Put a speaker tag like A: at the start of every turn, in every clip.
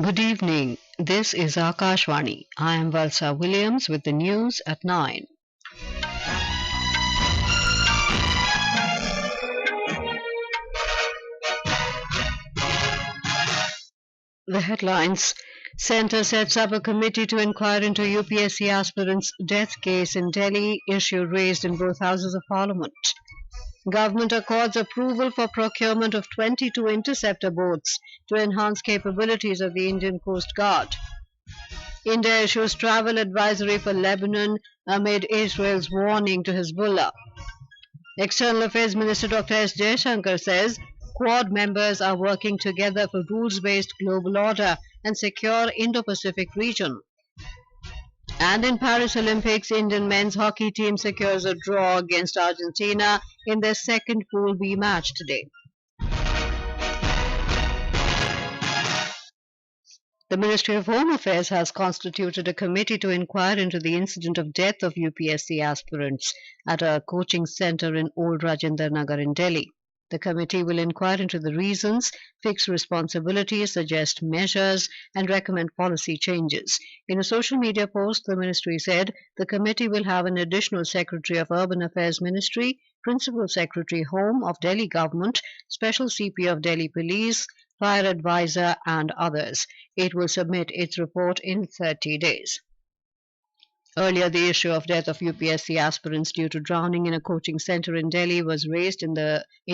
A: Good evening. This is Akashvani. I am Valsa Williams with the news at 9. The headlines. Centre sets up a committee to inquire into UPSC aspirants' death case in Delhi, issue raised in both houses of parliament. Government accords approval for procurement of 22 Interceptor boats to enhance capabilities of the Indian Coast Guard. India issues travel advisory for Lebanon amid Israel's warning to Hezbollah. External Affairs Minister Dr. S. Jaishankar says Quad members are working together for rules-based global order and secure Indo Pacific region. And in Paris Olympics, Indian men's hockey team secures a draw against Argentina in their second Pool B match today. The Ministry of Home Affairs has constituted a committee to inquire into the incident of death of UPSC aspirants at a coaching centre in Old Rajendra Nagar in Delhi. The committee will inquire into the reasons, fix responsibilities, suggest measures, and recommend policy changes. In a social media post, the ministry said the committee will have an additional Secretary of Urban Affairs Ministry, Principal Secretary Home of Delhi Government, Special CP of Delhi Police, Fire Advisor, and others. It will submit its report in 30 days. Earlier, the issue of death of UPSC aspirants due to drowning in a coaching centre in Delhi was raised in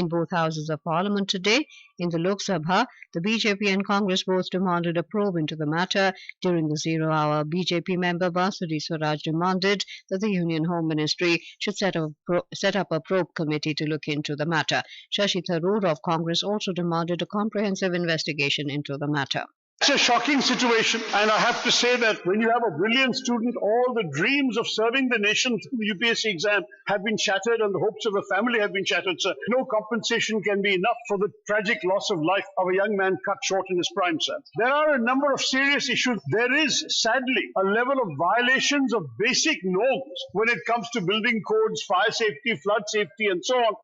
A: both houses of parliament today. In the Lok Sabha, the BJP and Congress both demanded a probe into the matter. During the 0 hour, BJP member Basudhi Swaraj demanded that the Union Home Ministry should set up a probe committee to look into the matter. Shashi Tharoor of Congress also demanded a comprehensive investigation into the matter.
B: It's a shocking situation, and I have to say that when you have a brilliant student, all the dreams of serving the nation through the UPSC exam have been shattered and the hopes of a family have been shattered. So no compensation can be enough for the tragic loss of life of a young man cut short in his prime, sir. There are a number of serious issues. There is, sadly, a level of violations of basic norms when it comes to building codes, fire safety, flood safety, and so on.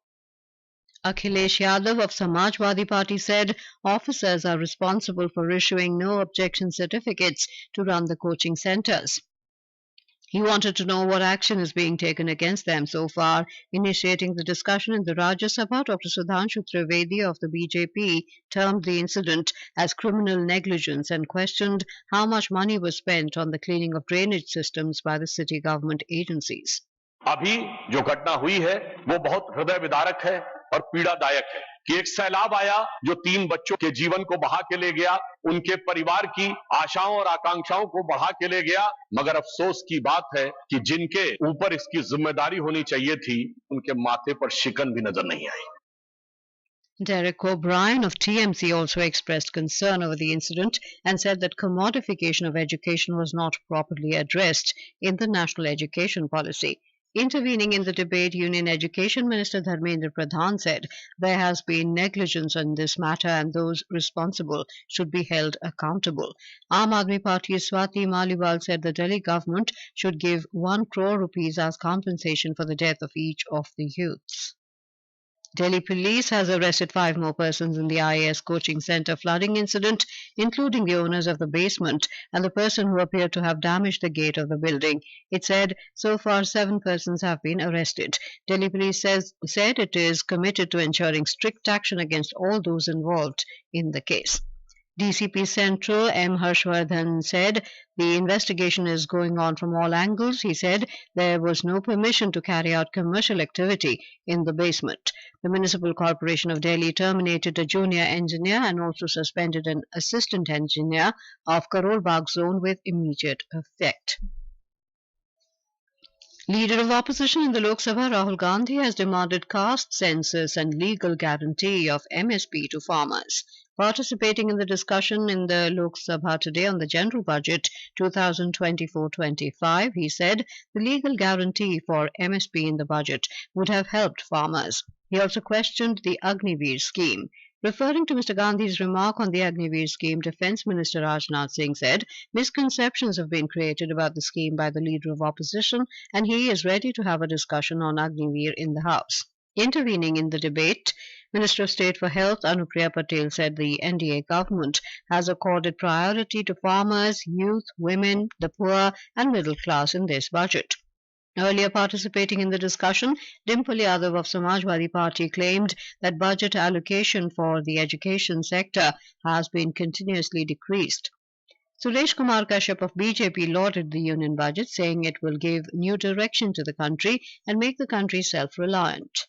A: Akhilesh Yadav of Samajwadi Party said officers are responsible for issuing no objection certificates to run the coaching centres. He wanted to know what action is being taken against them so far. Initiating the discussion in the Rajya Sabha, Dr. Sudhanshu Trivedi of the BJP termed the incident as criminal negligence and questioned how much money was spent on the cleaning of drainage systems by the city government agencies.
C: अभी जो घटना हुई है वो बहुत हृदय विदारक है और पीड़ादायक है कि एक सैलाब आया जो 3 बच्चों के जीवन को बहा के ले गया, उनके परिवार की आशाओं और आकांक्षाओं को बढ़ा के ले गया, मगर अफसोस की बात है कि जिनके ऊपर इसकी जिम्मेदारी होनी चाहिए थी उनके माथे पर शिकन भी नजर नहीं आई.
A: Derek O'Brien of TMC also expressed concern over the incident and said that commodification of education was not properly addressed in the national education policy. Intervening in the debate, Union Education Minister Dharmendra Pradhan said there has been negligence in this matter and those responsible should be held accountable. Aam Aadmi Party's Swati Maliwal said the Delhi government should give 1 crore rupees as compensation for the death of each of the youths. Delhi police has arrested 5 more persons in the IAS coaching centre flooding incident, including the owners of the basement and the person who appeared to have damaged the gate of the building. It said so far 7 persons have been arrested. Delhi police said it is committed to ensuring strict action against all those involved in the case. DCP Central M. Harshvardhan said the investigation is going on from all angles. He said there was no permission to carry out commercial activity in the basement. The Municipal Corporation of Delhi terminated a junior engineer and also suspended an assistant engineer of Karol Bagh zone with immediate effect. Leader of opposition in the Lok Sabha, Rahul Gandhi, has demanded caste census and legal guarantee of MSP to farmers. Participating in the discussion in the Lok Sabha today on the General Budget 2024-25, he said the legal guarantee for MSP in the budget would have helped farmers. He also questioned the Agniveer scheme. Referring to Mr. Gandhi's remark on the Agniveer scheme, Defence Minister Rajnath Singh said misconceptions have been created about the scheme by the Leader of Opposition and he is ready to have a discussion on Agniveer in the House. Intervening in the debate, Minister of State for Health Anupriya Patel said the NDA government has accorded priority to farmers, youth, women, the poor and middle class in this budget. Earlier participating in the discussion, Dimple Yadav of Samajwadi Party claimed that budget allocation for the education sector has been continuously decreased. Suresh Kumar Kashyap of BJP lauded the union budget, saying it will give new direction to the country and make the country self-reliant.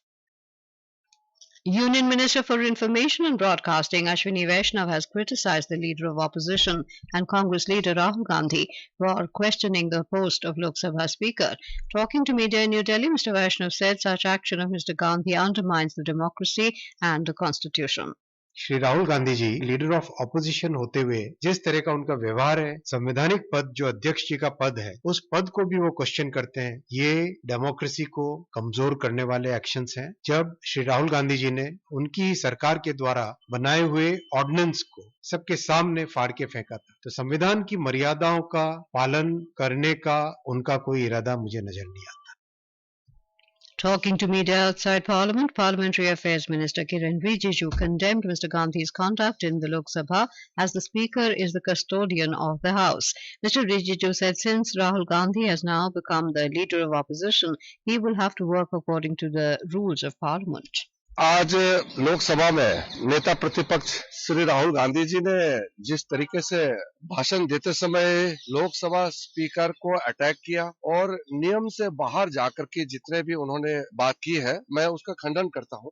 A: Union Minister for Information and Broadcasting Ashwini Vaishnav has criticized the leader of opposition and Congress leader Rahul Gandhi for questioning the post of Lok Sabha Speaker. Talking to media in New Delhi, Mr. Vaishnav said such action of Mr. Gandhi undermines the democracy and the constitution.
D: Shri Rahul Gandhi ji leader of opposition होते हुए जिस तरह का उनका व्यवहार है, संवैधानिक पद जो अध्यक्ष जी का पद है, उस पद को भी वो क्वेश्चन करते हैं, ये डेमोक्रेसी को कमजोर करने वाले एक्शंस हैं। जब श्री राहुल गांधी जी ने उनकी सरकार के द्वारा बनाए हुए ऑर्डिनेंस को सबके सामने फाड़ के फेंका था, तो संविधान की मर्यादाओं का पालन करने का उनका कोई इरादा मुझे नजर नहीं आता।
A: Talking to media outside Parliament, Parliamentary Affairs Minister Kiren Rijiju condemned Mr. Gandhi's conduct in the Lok Sabha as the Speaker is the custodian of the House. Mr. Rijiju said since Rahul Gandhi has now become the leader of opposition, he will have to work according to the rules of Parliament.
E: आज लोकसभा में नेता प्रतिपक्ष श्री राहुल गांधी जी ने जिस तरीके से भाषण देते समय लोकसभा स्पीकर को अटैक किया और नियम से बाहर जाकर के जितने भी उन्होंने बात की है, मैं उसका खंडन करता हूं।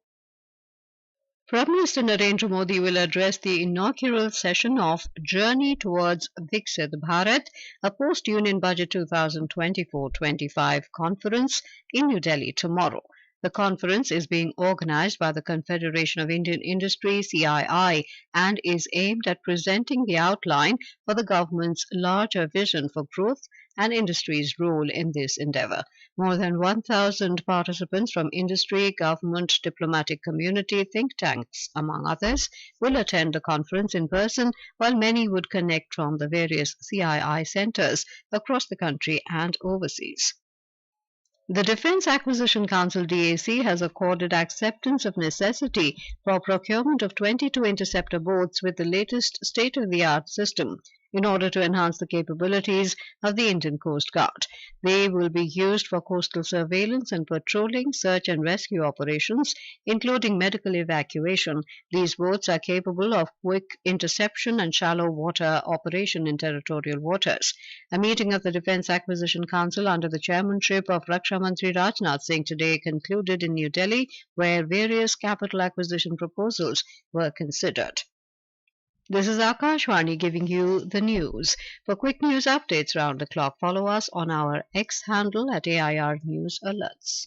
A: Prime Minister Narendra Modi will address the inaugural session of Journey Towards Viksit Bharat, a post-Union Budget 2024-25 conference in New Delhi tomorrow. The conference is being organized by the Confederation of Indian Industry (CII) and is aimed at presenting the outline for the government's larger vision for growth and industry's role in this endeavor. More than 1,000 participants from industry, government, diplomatic community, think tanks, among others, will attend the conference in person, while many would connect from the various CII centers across the country and overseas. The Defence Acquisition Council (DAC) has accorded acceptance of necessity for procurement of 22 Interceptor boats with the latest state-of-the-art system in order to enhance the capabilities of the Indian Coast Guard. They will be used for coastal surveillance and patrolling, search and rescue operations, including medical evacuation. These boats are capable of quick interception and shallow water operation in territorial waters. A meeting of the Defence Acquisition Council under the chairmanship of Raksha Mantri Rajnath Singh today concluded in New Delhi, where various capital acquisition proposals were considered. This is Akashvani giving you the news. For quick news updates round the clock, follow us on our X handle at AIR News Alerts.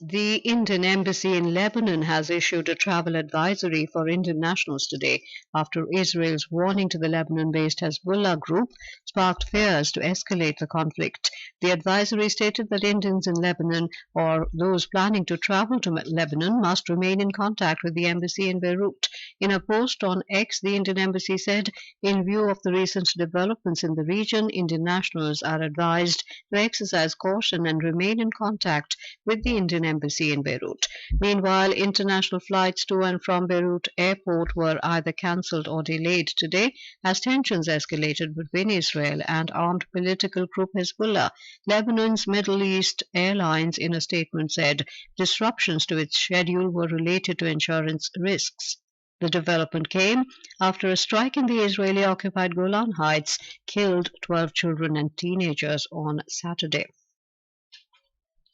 A: The Indian Embassy in Lebanon has issued a travel advisory for Indian nationals today after Israel's warning to the Lebanon-based Hezbollah group sparked fears to escalate the conflict. The advisory stated that Indians in Lebanon or those planning to travel to Lebanon must remain in contact with the embassy in Beirut. In a post on X, the Indian Embassy said, in view of the recent developments in the region, Indian nationals are advised to exercise caution and remain in contact with the Indian Embassy in Beirut. Meanwhile, international flights to and from Beirut airport were either cancelled or delayed today as tensions escalated between Israel and armed political group Hezbollah. Lebanon's Middle East Airlines in a statement said disruptions to its schedule were related to insurance risks. The development came after a strike in the Israeli-occupied Golan Heights killed 12 children and teenagers on Saturday.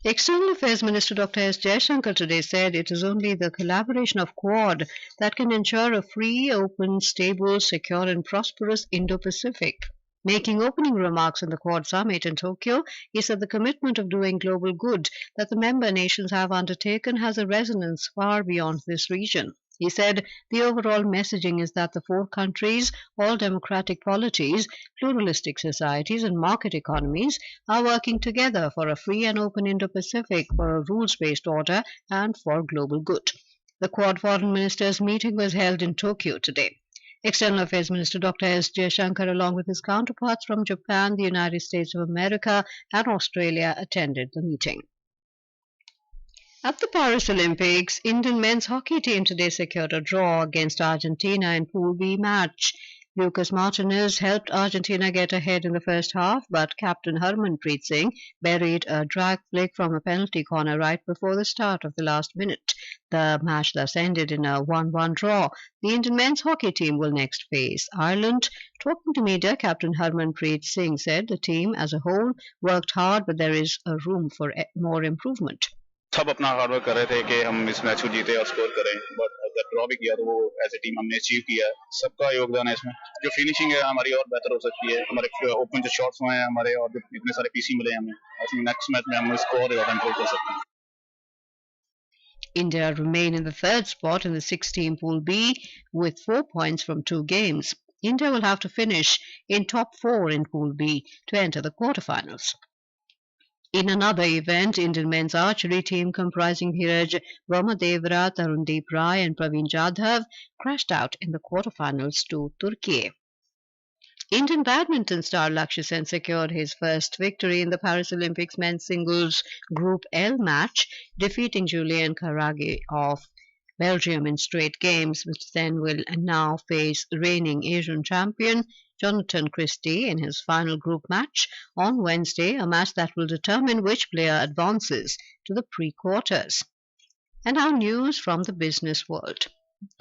A: External Affairs Minister Dr. S. Jaishankar today said it is only the collaboration of Quad that can ensure a free, open, stable, secure and prosperous Indo Pacific. Making opening remarks in the Quad Summit in Tokyo, he said the commitment of doing global good that the member nations have undertaken has a resonance far beyond this region. He said the overall messaging is that the four countries, all democratic polities, pluralistic societies and market economies are working together for a free and open Indo-Pacific, for a rules-based order and for global good. The Quad Foreign Ministers meeting was held in Tokyo today. External Affairs Minister Dr. S. Jaishankar, along with his counterparts from Japan, the United States of America and Australia, attended the meeting. At the Paris Olympics, Indian men's hockey team today secured a draw against Argentina in Pool B match. Lucas Martinez helped Argentina get ahead in the first half, but captain Harmanpreet Singh buried a drag flick from a penalty corner right before the start of the last minute. The match thus ended in a 1-1 draw. The Indian men's hockey team will next face Ireland. Talking to media, captain Harmanpreet Singh said the team as a whole worked hard, but there is a room for more improvement.
F: सब अपना hard work कर रहे थे कि हम इस match को जीते और स्कोर करें, बट अगर ड्रॉ भी किया तो वो एज ए टीम हमने अचीव किया है। सबका योगदान है इसमें। जो फिनिशिंग है हमारी और बेहतर हो सकती है, हमारे ओपन जो शॉट्स हुए हैं हमारे और इतने सारे पीसी मिले हमें, आई थिंक नेक्स्ट मैच में हम स्कोर और कंट्रोल कर सकते हैं।
A: India remain in the third spot in the 16 Pool B with 4 points from 2 games. India will have to finish in top 4 in Pool B to enter the quarterfinals. In another event, Indian men's archery team comprising Dheeraj Brahmadevra, Tarundeep Rai and Praveen Jadhav crashed out in the quarterfinals to Turkey. Indian badminton star Lakshya Sen secured his first victory in the Paris Olympics men's singles Group L match, defeating Julien Carragé of Belgium in straight games, which then will now face reigning Asian champion Jonathan Christie in his final group match on Wednesday, a match that will determine which player advances to the pre-quarters. And now news from the business world.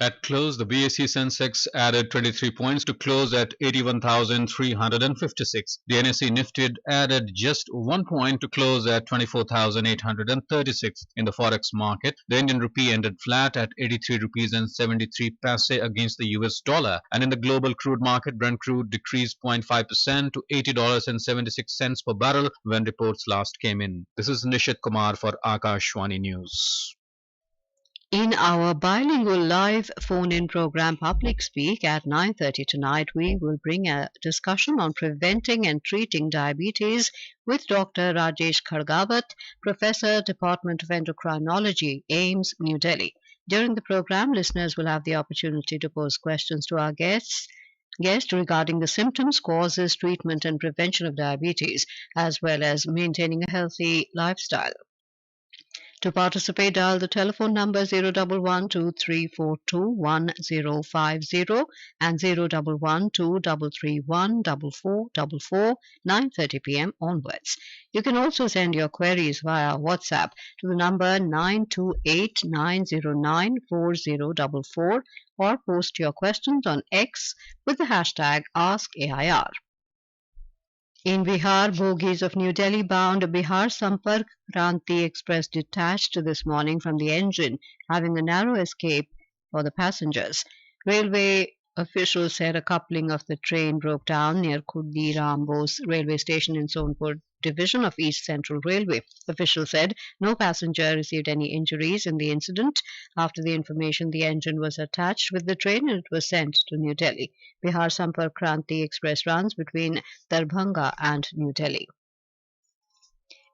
G: At close, the BSE Sensex added 23 points to close at 81,356. The NSE Nifty added just 1 point to close at 24,836. In the forex market, the Indian rupee ended flat at 83 rupees and 73 paise against the US dollar. And in the global crude market, Brent crude decreased 0.5% to $80.76 per barrel when reports last came in. This is Nishit Kumar for Akashwani News.
A: In our bilingual live phone-in program Public Speak at 9:30 tonight, we will bring a discussion on preventing and treating diabetes with Dr. Rajesh Khargawat, Professor, Department of Endocrinology, AIIMS, New Delhi. During the program, listeners will have the opportunity to pose questions to our guest regarding the symptoms, causes, treatment and prevention of diabetes, as well as maintaining a healthy lifestyle. To participate, dial the telephone number 011-2342-1050 and 011-2331-4444, 9:30 p.m. onwards. You can also send your queries via WhatsApp to the number 928-909-4044 or post your questions on X with the hashtag AskAIR. In Bihar, bogies of New Delhi bound Bihar Sampark Kranti Express detached this morning from the engine, having a narrow escape for the passengers. Railway officials said a coupling of the train broke down near Khudi Rambos railway station in Sonpur division of East Central Railway. Officials said no passenger received any injuries in the incident. After the information, the engine was attached with the train and it was sent to New Delhi. Bihar Sampark Kranti Express runs between Darbhanga and New Delhi.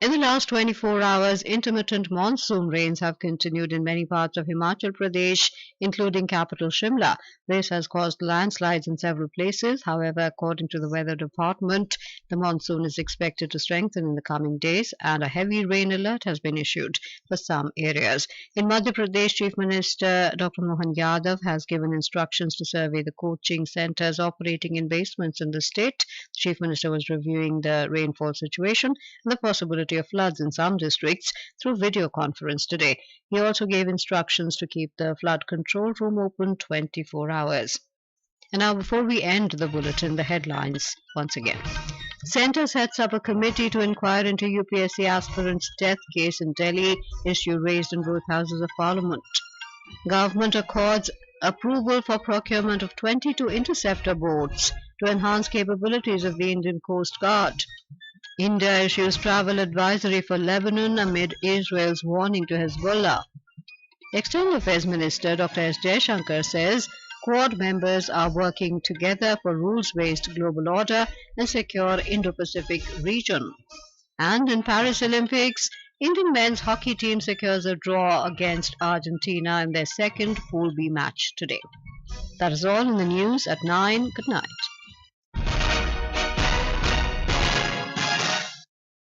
A: In the last 24 hours, intermittent monsoon rains have continued in many parts of Himachal Pradesh, including capital Shimla. This has caused landslides in several places. However, according to the Weather Department, the monsoon is expected to strengthen in the coming days and a heavy rain alert has been issued for some areas. In Madhya Pradesh, Chief Minister Dr. Mohan Yadav has given instructions to survey the coaching centres operating in basements in the state. The Chief Minister was reviewing the rainfall situation and the possibility of floods in some districts through video conference today. He also gave instructions to keep the flood control room open 24 hours. And now, before we end the bulletin, the headlines once again. Centre sets up a committee to inquire into UPSC aspirants' death case in Delhi, issue raised in both houses of parliament. Government accords approval for procurement of 22 Interceptor Boats to enhance capabilities of the Indian Coast Guard. India issues travel advisory for Lebanon amid Israel's warning to Hezbollah. External Affairs Minister Dr. S. Jaishankar says Quad members are working together for rules-based global order and secure Indo Pacific region. And in Paris Olympics, Indian men's hockey team secures a draw against Argentina in their second Pool B match today. That is all in the news at 9. Good night.